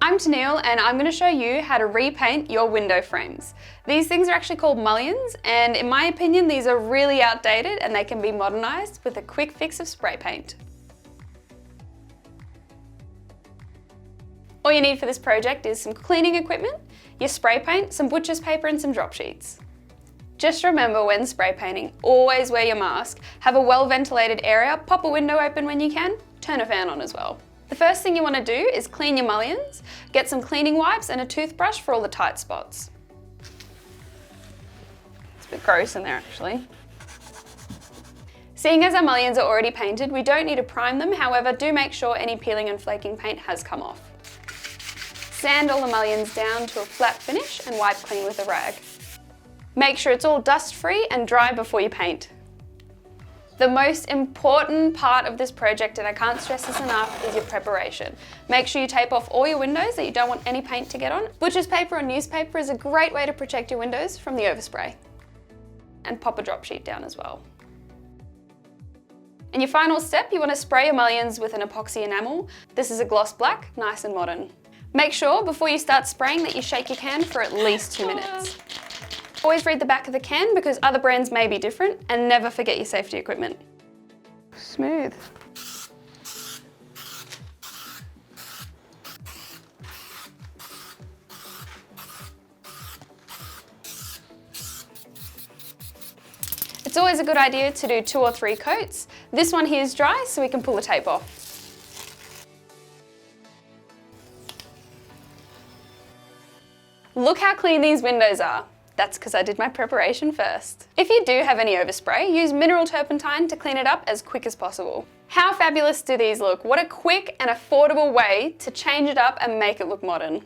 I'm Tennille and I'm going to show you how to repaint your window frames. These things are actually called mullions, and in my opinion these are really outdated and they can be modernised with a quick fix of spray paint. All you need for this project is some cleaning equipment, your spray paint, some butcher's paper and some drop sheets. Just remember, when spray painting, always wear your mask, have a well ventilated area, pop a window open when you can, turn a fan on as well. The first thing you want to do is clean your mullions. Get some cleaning wipes and a toothbrush for all the tight spots. It's a bit gross in there actually. Seeing as our mullions are already painted, we don't need to prime them, however do make sure any peeling and flaking paint has come off. Sand all the mullions down to a flat finish and wipe clean with a rag. Make sure it's all dust free and dry before you paint. The most important part of this project, and I can't stress this enough, is your preparation. Make sure you tape off all your windows that you don't want any paint to get on. Butcher's paper or newspaper is a great way to protect your windows from the overspray. And pop a drop sheet down as well. In your final step, you want to spray your mullions with an epoxy enamel. This is a gloss black, nice and modern. Make sure before you start spraying that you shake your can for at least 2 minutes. Always read the back of the can because other brands may be different, and never forget your safety equipment. Smooth. It's always a good idea to do 2 or 3 coats. This one here is dry, so we can pull the tape off. Look how clean these windows are. That's because I did my preparation first. If you do have any overspray, use mineral turpentine to clean it up as quick as possible. How fabulous do these look? What a quick and affordable way to change it up and make it look modern.